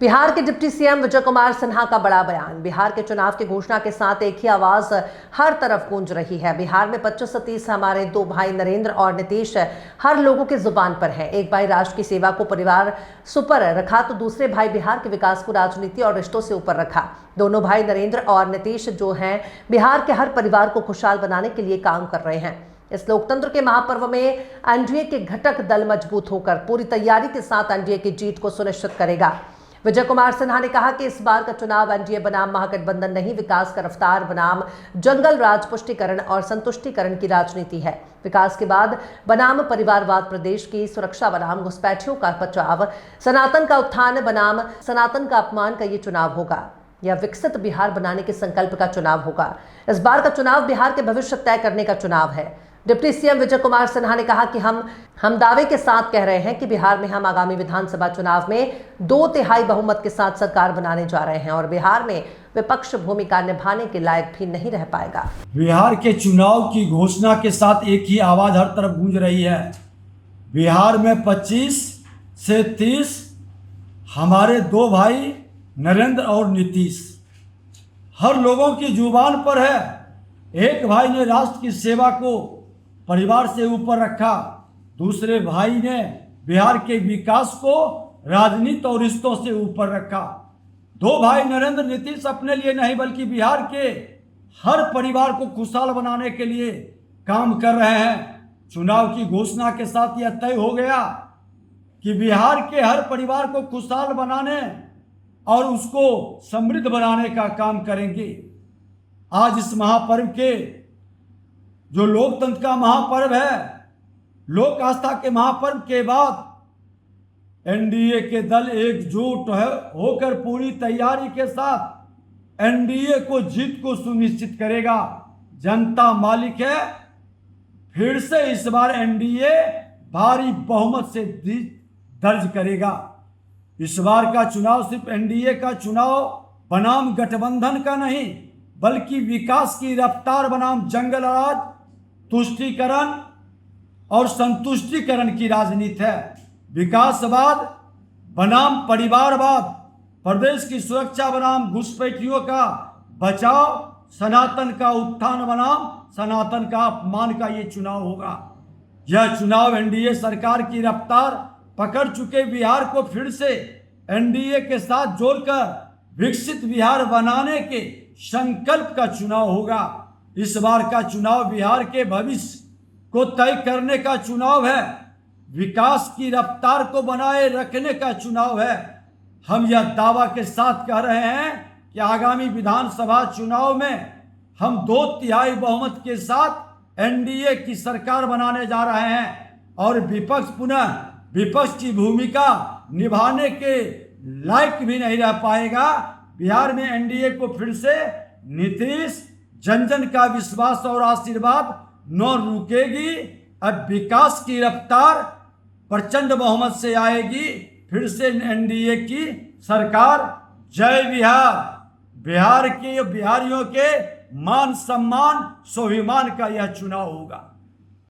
बिहार के deputy CM Vijay Kumar Sinha का बड़ा बयान। बिहार के चुनाव की घोषणा के साथ एक ही आवाज हर तरफ गूंज रही है। बिहार में 25 से 30 हमारे दो भाई नरेंद्र और नीतीश हर लोगों की जुबान पर है। एक भाई राष्ट्र की सेवा को परिवार सुपर रखा तो दूसरे भाई बिहार के विकास को राजनीति और रिश्तों से ऊपर रखा। दोनों भाई नरेंद्र और नीतीश जो हैं बिहार के हर परिवार को खुशहाल बनाने के लिए काम कर रहे हैं। इस लोकतंत्र के महापर्व में एनडीए के घटक दल मजबूत होकर पूरी तैयारी के साथ एनडीए की जीत को सुनिश्चित करेगा। विजय कुमार सिन्हा ने कहा कि इस बार का चुनाव एनडीए बनाम महागठबंधन नहीं, विकास का रफ्तार बनाम जंगल राज, पुष्टिकरण और संतुष्टिकरण की राजनीति है। विकास के बाद बनाम परिवारवाद, प्रदेश की सुरक्षा बनाम घुसपैठियों का बचाव, सनातन का उत्थान बनाम सनातन का अपमान का ये चुनाव होगा। यह विकसित बिहार बनाने के संकल्प का चुनाव होगा। इस बार का चुनाव बिहार के भविष्य तय करने का चुनाव है। डिप्टी सीएम विजय कुमार सिन्हा ने कहा कि हम दावे के साथ कह रहे हैं कि बिहार में हम आगामी विधानसभा चुनाव में 2/3 बहुमत के साथ सरकार बनाने जा रहे हैं और बिहार में विपक्ष भूमिका निभाने के लायक भी नहीं रह पाएगा। बिहार के चुनाव की घोषणा के साथ एक ही आवाज हर तरफ गूंज रही है। बिहार में 25 से 30 हमारे दो भाई नरेंद्र और नीतीश हर लोगों की जुबान पर है। एक भाई ने राष्ट्र की सेवा को परिवार से ऊपर रखा, दूसरे भाई ने बिहार के विकास को राजनीति और रिश्तों से ऊपर रखा। दो भाई नरेंद्र नीतीश अपने लिए नहीं बल्कि बिहार के हर परिवार को खुशहाल बनाने के लिए काम कर रहे हैं। चुनाव की घोषणा के साथ यह तय हो गया कि बिहार के हर परिवार को खुशहाल बनाने और उसको समृद्ध बनाने का काम करेंगे। आज इस महापर्व के जो लोकतंत्र का महापर्व है, लोक आस्था के महापर्व के बाद एनडीए के दल एकजुट होकर पूरी तैयारी के साथ एनडीए को जीत को सुनिश्चित करेगा। जनता मालिक है। फिर से इस बार एनडीए भारी बहुमत से दर्ज करेगा। इस बार का चुनाव सिर्फ एनडीए का चुनाव बनाम गठबंधन का नहीं बल्कि विकास की रफ्तार बनाम जंगल राज, तुष्टीकरण और संतुष्टिकरण की राजनीति है। विकासवाद बनाम परिवारवाद, प्रदेश की सुरक्षा बनाम घुसपैठियों का बचाव, सनातन का उत्थान बनाम सनातन का अपमान का ये चुनाव होगा। यह चुनाव एनडीए सरकार की रफ्तार पकड़ चुके बिहार को फिर से एनडीए के साथ जोड़कर विकसित बिहार बनाने के संकल्प का चुनाव होगा। इस बार का चुनाव बिहार के भविष्य को तय करने का चुनाव है। विकास की रफ्तार को बनाए रखने का चुनाव है। हम यह दावा के साथ कह रहे हैं कि आगामी विधानसभा चुनाव में हम 2/3 बहुमत के साथ एनडीए की सरकार बनाने जा रहे हैं और विपक्ष पुनः विपक्ष की भूमिका निभाने के लायक भी नहीं रह पाएगा। बिहार में एनडीए को फिर से नीतीश, जन जन का विश्वास और आशीर्वाद न रुकेगी। अब विकास की रफ्तार प्रचंड बहुमत से आएगी। फिर से एनडीए की सरकार। जय बिहार। बिहार के बिहारियों के मान सम्मान स्वाभिमान का यह चुनाव होगा।